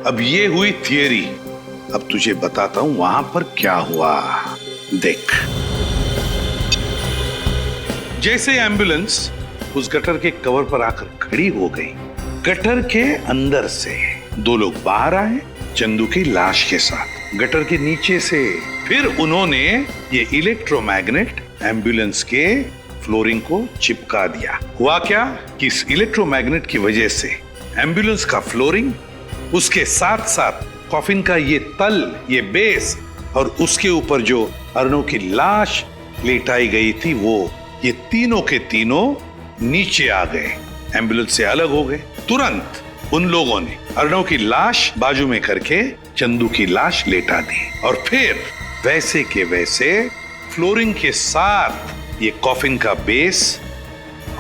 अब ये हुई थियरी, अब तुझे बताता हूं वहां पर क्या हुआ। देख, जैसे एम्बुलेंस उस गटर के कवर पर आकर खड़ी हो गई, गटर के अंदर से 2 लोग बाहर आए चंदू की लाश के साथ। गटर के नीचे से फिर उन्होंने ये इलेक्ट्रोमैग्नेट एम्बुलेंस के फ्लोरिंग को चिपका दिया। हुआ क्या कि इस इलेक्ट्रोमैग्नेट की वजह से एम्बुलेंस का फ्लोरिंग, उसके साथ साथ कॉफिन का ये तल, ये बेस और उसके ऊपर जो अर्णव की लाश लेटाई गई थी, वो ये तीनों के तीनों नीचे आ गए, एम्बुलेंस से अलग हो गए। तुरंत उन लोगों ने अर्णव की लाश बाजू में करके चंदू की लाश लेटा दी और फिर वैसे के वैसे फ्लोरिंग के साथ ये कॉफिन का बेस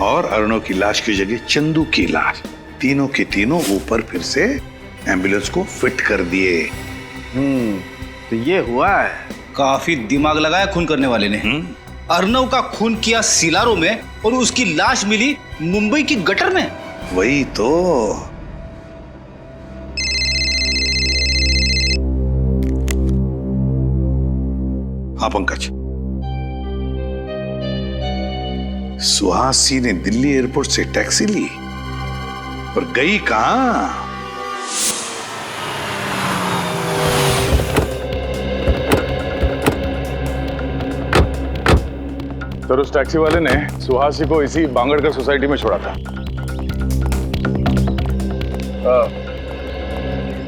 और अर्णव की लाश की जगह चंदू की लाश, तीनों के तीनों ऊपर फिर से एम्बुलेंस को फिट कर दिए।
तो ये हुआ है। काफी दिमाग लगाया खून करने वाले ने। अर्णव का खून किया सिलारो में और उसकी लाश मिली मुंबई की गटर में।
वही तो। हाँ पंकज, सुहासी ने दिल्ली एयरपोर्ट से टैक्सी ली और गई कहां?
सर उस टैक्सी वाले ने सुहासी को इसी बांगड़कर सोसाइटी में छोड़ा था।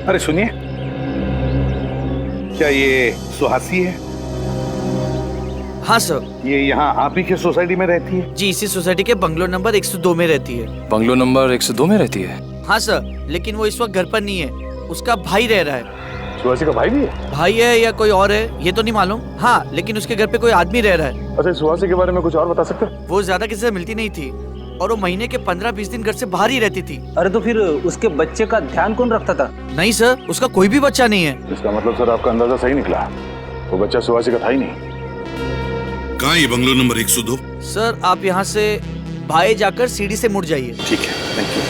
अरे सुनिए, क्या ये सुहासी है?
हाँ सर।
ये यहाँ आप ही के सोसाइटी में रहती है?
जी, इसी सोसाइटी के बंगलो नंबर 102 में रहती है।
बंगलो नंबर 102 में रहती है?
हाँ सर, लेकिन वो इस वक्त घर पर नहीं है, उसका भाई रह रहा है।
सुहासी का भाई भी है?
भाई है या कोई और है ये तो नहीं मालूम। हाँ, लेकिन उसके घर पे कोई आदमी रह रहा है।
अच्छा, सुहासी के बारे में कुछ और बता सकते हैं?
वो ज्यादा किसी से मिलती नहीं थी और वो महीने के 15-20 दिन घर से बाहर ही रहती थी।
अरे तो फिर उसके बच्चे का ध्यान कौन रखता था?
नहीं सर, उसका कोई भी बच्चा नहीं है।
इसका मतलब सर आपका अंदाजा सही निकला, वो बच्चा सुहासी का था ही नहीं।
कहाँ ये बंगलो नंबर 102?
सर आप यहाँ से बाएं जाकर सीढ़ी से मुड़ जाइए।
ठीक है, थैंक यू।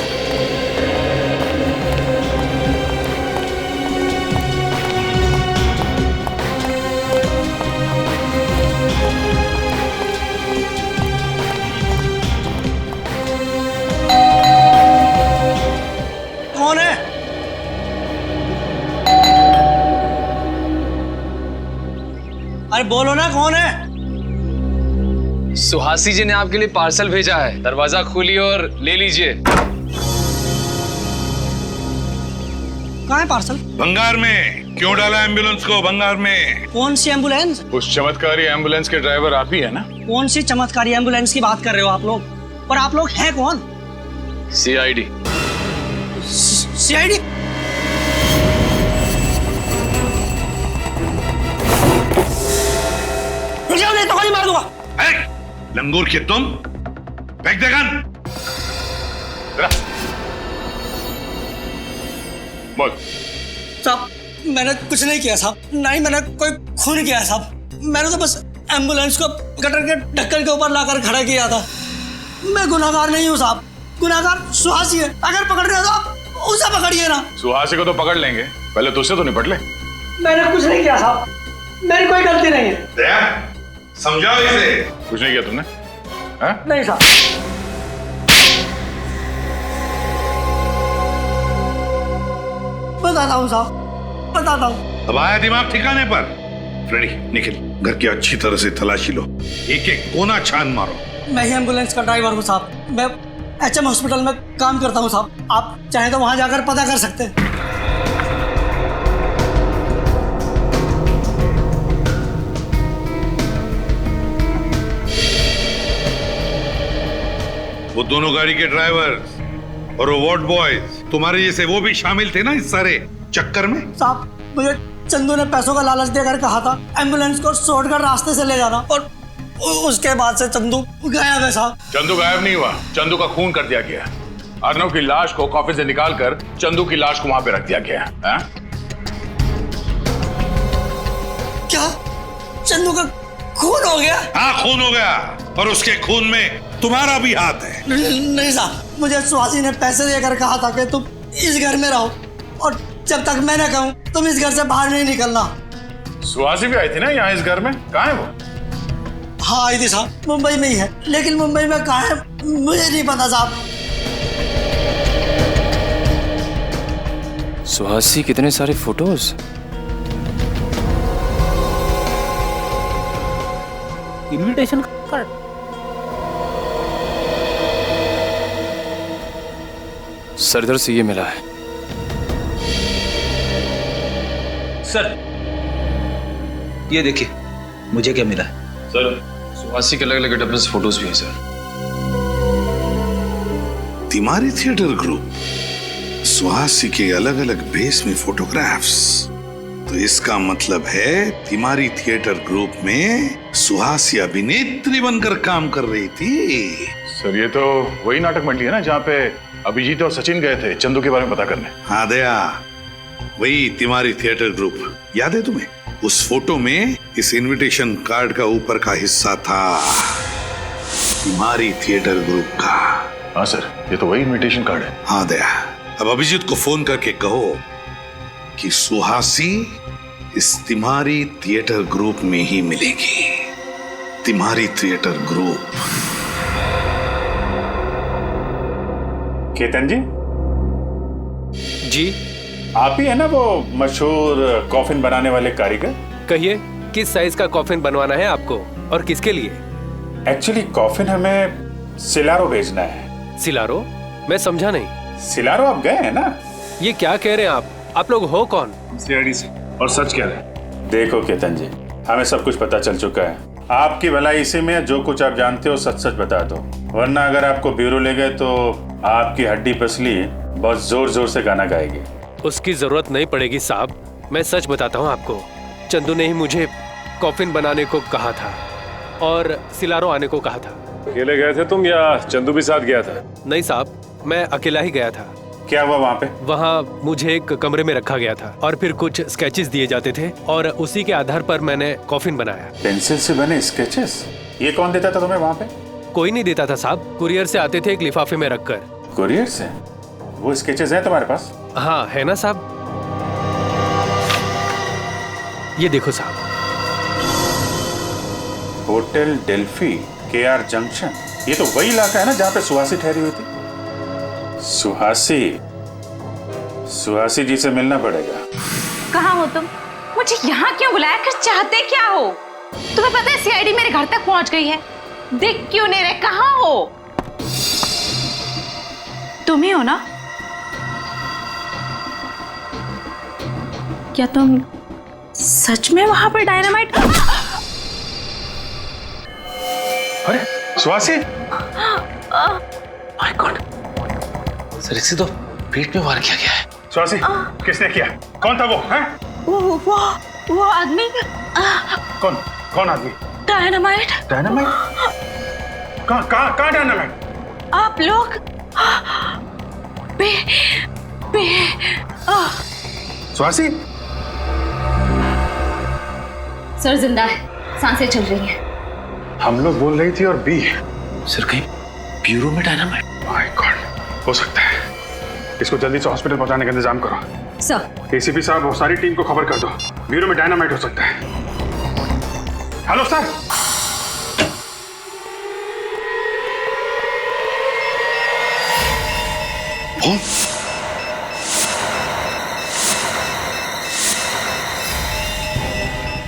कौन है? अरे बोलो ना, कौन है?
सुहासी जी ने आपके लिए पार्सल भेजा है, दरवाजा खोलिए और ले लीजिए।
कहाँ है पार्सल?
भंगार में। क्यों डाला एम्बुलेंस को भंगार में?
कौन सी एम्बुलेंस?
उस चमत्कारी एम्बुलेंस के ड्राइवर आप ही है ना?
कौन सी चमत्कारी एम्बुलेंस की बात कर रहे हो आप लोग? और आप लोग हैं कौन?
CID।
CID?
लंगूर के तुम, फेंक दे गन।
बोल।
साहब मैंने कुछ नहीं किया साहब, ना ही मैंने कोई खून किया है साहब। मैंने तो बस एम्बुलेंस को गटर के ढक्कन के ऊपर लाकर खड़ा किया था। मैं गुनाहगार नहीं हूँ साहब, गुनाहगार सुहासी है। अगर पकड़ रहे हो तो आप उसे पकड़िए ना।
सुहासी को तो पकड़ लेंगे, पहले तुझसे तो निपट ले।
मैंने कुछ नहीं किया साहब, मेरी कोई गलती नहीं है।
दया, समझाओ इसे।
कुछ नहीं किया तुमने?
नहीं साहब। बताता हूँ साहब, बताता हूँ।
अब आया दिमाग ठिकाने पर? फ्रेडी निखिल, घर की अच्छी तरह से तलाशी लो, एक एक कोना छान मारो।
मैं ही एम्बुलेंस का ड्राइवर हूँ साहब, मैं HM हॉस्पिटल में काम करता हूँ साहब। आप चाहे तो वहां जाकर पता कर सकते हैं।
वो दोनों गाड़ी के ड्राइवर और वो वार्ड बॉयज तुम्हारे जैसे वो भी शामिल थे ना इस सारे चक्कर में?
साहब मुझे चंदू ने पैसों का लालच देकर कहा था एम्बुलेंस को शॉर्टकट रास्ते से ले जाना, और उसके बाद से चंदू गायब है साहब।
चंदू गायब नहीं हुआ, चंदू का खून कर दिया गया। अर्नव की लाश को कॉफी से निकालकर चंदू की लाश को वहां पे रख दिया गया है।
क्या चंदू का खून हो गया?
हाँ खून हो गया, और उसके खून में तुम्हारा भी हाथ है।
नहीं साहब, मुझे सुहासी ने पैसे देकर कहा था कि तुम इस घर में रहो, और जब तक मैं न कहूं तुम इस घर से बाहर नहीं निकलना।
सुहासी भी आई थी ना यहाँ इस घर में, कहाँ है वो?
हाँ आई थी साहब, मुंबई में ही है, लेकिन मुंबई में कहाँ है मुझे नहीं पता साहब।
सुहासी कितने सारे फोटोज।
Invitation card.
सरदार से ये मिला है।
सर ये देखिए मुझे क्या मिला है।
सर सुहासी के अलग अलग गेटअप से फोटोज भी हैं सर।
तिमारी थिएटर ग्रुप, सुहासी के अलग अलग भेस में फोटोग्राफ्स। तो इसका मतलब है तिमारी थिएटर ग्रुप में सुहासी अभिनेत्री बनकर काम कर रही थी।
सर ये तो वही नाटक मंडली है ना जहाँ पे अभिजीत और सचिन गए थे चंदू के बारे में पता करने।
हाँ दया, वही तिमारी थिएटर ग्रुप। याद है तुम्हें? उस फोटो में इस इनविटेशन कार्ड का ऊपर का हिस्सा था तिमारी थिएटर ग्रुप का।
हाँ सर, ये तो वही इनविटेशन कार्ड है।
हाँ दया, अब अभिजीत को फोन करके कहो कि सुहासी इस तिमारी थिएटर ग्रुप में ही मिलेगी। तिमारी थिएटर ग्रुप।
केतन जी
जी,
आप ही है ना वो मशहूर कॉफिन बनाने वाले कारीगर?
कहिए किस साइज का कॉफिन बनवाना है आपको और किसके लिए?
एक्चुअली कॉफिन हमें सिलारो भेजना है।
सिलारो? मैं समझा नहीं।
सिलारो आप गए हैं ना?
ये क्या कह रहे हैं आप लोग हो कौन?
सीआईडी से। और सच कह रहे हैं।
देखो केतन जी, हमें सब कुछ पता चल चुका है। आपकी भलाई इसी में, जो कुछ आप जानते हो सच सच बता दो, वरना अगर आपको ब्यूरो ले गए तो आपकी हड्डी पसली बहुत जोर जोर से गाना गाएगी।
उसकी जरूरत नहीं पड़ेगी साहब, मैं सच बताता हूँ आपको। चंदू ने ही मुझे कॉफिन बनाने को कहा था और सिलारो आने को कहा था।
अकेले गए थे तुम या चंदू भी साथ गया था?
नहीं साहब, मैं अकेला ही गया था।
क्या हुआ वहाँ पे?
वहाँ मुझे एक कमरे में रखा गया था और फिर कुछ स्केचेस दिए जाते थे और उसी के आधार पर मैंने कॉफिन बनाया।
पेंसिल से बने स्केचेस? ये कौन देता था तुम्हें वहाँ पे?
कोई नहीं देता था साहब, कुरियर से आते थे एक लिफाफे में रखकर।
कुरियर से? वो स्केचेस हैं तुम्हारे पास?
हाँ है ना साहब, ये देखो साहब।
होटल डेल्फी, KR जंक्शन, ये तो वही इलाका है ना जहाँ पे सुहासी ठहरी हुई थी। सुहासी जी से मिलना पड़ेगा।
कहाँ हो तुम? मुझे यहाँ क्यों बुलाया कर? चाहते क्या हो? तुम्हें पता है सीआईडी मेरे घर तक पहुंच गई है। देख क्यों नहीं रहे? कहाँ हो? तुम ही हो ना? क्या तुम सच में वहां पर डायनामाइट?
अरे सुहासी!
माय गॉड, सर इसे तो पेट में वार किया गया है।
सुहासी, किसने किया? कौन था वो? हैं?
वो आदमी।
कौन आदमी?
डायनामाइट।
डायनामाइट? कहाँ डायनामाइट?
आप लोग
स्वासी
सर जिंदा है, सांसें चल रही हैं।
हम लोग बोल रही थी और बी
सर कहीं ब्यूरो में डायनामाइट?
माय गॉड, हो सकता है। इसको जल्दी से हॉस्पिटल पहुंचाने का इंतजाम करो।
सर
एसीपी साहब और सारी टीम को खबर कर दो, ब्यूरो में डायनामाइट हो सकता है। Hello sir.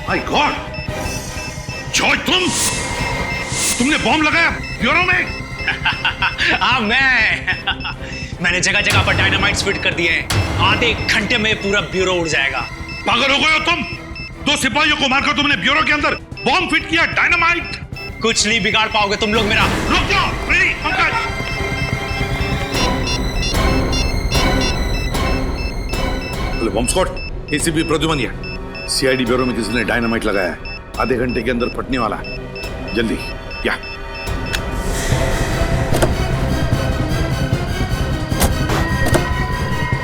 My God, George तुमने बॉम्ब लगाया ब्यूरो में?
हाँ मैंने जगह जगह पर डायनामाइट्स फिट कर दिए हैं। आधे घंटे में पूरा ब्यूरो उड़ जाएगा।
पागल हो गए हो तुम? 2 सिपाहियों को मारकर तुमने ब्यूरो के अंदर बॉम्ब फिट किया, डायनामाइट?
कुछ नहीं बिगाड़ पाओगे तुम लोग मेरा।
रुक जाओ Pankaj. Bomb squad, ACP Pradyuman या सीआईडी ब्यूरो में किसी ने डायनामाइट लगाया है, आधे घंटे के अंदर फटने वाला है, जल्दी या।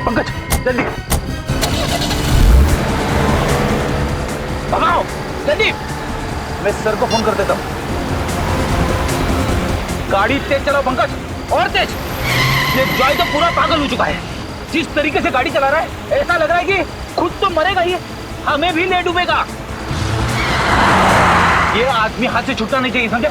पंकज जल्दी भगाओ जल्दी। मैं सर को फोन कर देता हूँ। गाड़ी तेज चलाओ पंकज, और तेज। ये जॉय तो पूरा पागल हो चुका है। जिस तरीके से गाड़ी चला रहा है ऐसा लग रहा है कि खुद तो मरेगा ही, हमें भी ले डूबेगा। ये आदमी हाथ से छूटना नहीं चाहिए, समझे?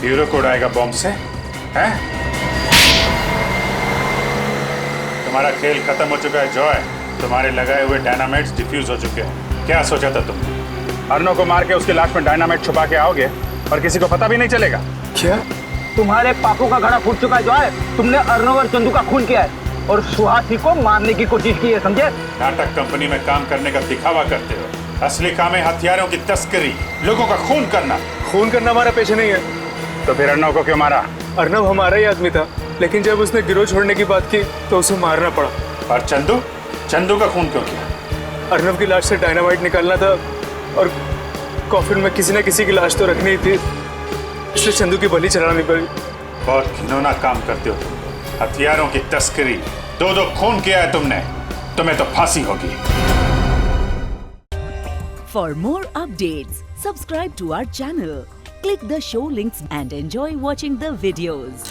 ब्यूरो को उड़ाएगा बॉम्ब से, हैं? तुम्हारा खेल खत्म हो चुका है जॉय। तुम्हारे लगाए हुए डायनामाइट्स डिफ्यूज हो चुके हैं। क्या सोचा था तुमने? अर्नो को मार के उसकी लाश में डायनामाइट छुपा के आओगे और किसी को पता भी नहीं चलेगा?
क्या? तुम्हारे पापों का घड़ा फूट चुका है जॉय। तुमने अर्नव और चंदू का खून किया है और सुहासी को मारने की कोशिश की है, समझे?
नाटक कंपनी में काम करने का दिखावा करते हो। असली काम है हथियारों की तस्करी, लोगों का खून करना।
खून करना हमारा पेशा नहीं है।
तो फिर अर्नव को क्यों मारा?
अर्नव हमारा ही आदमी था, लेकिन जब उसने गिरोह छोड़ने की बात की तो उसे मारना पड़ा।
और चंदू का खून क्यों किया?
अर्नव की लाश से डायनामाइट निकालना था और कॉफिन में किसी न किसी की लाश तो रखनी ही थी, इसलिए चंदू की बलि चढ़ानी पड़ी।
बहुत घिनौना काम करते हो तुम। हथियारों की तस्करी, 2 खून किया है तुमने, तुम्हें तो फांसी होगी।
For more updates, subscribe to our channel, click the show links and enjoy watching the videos.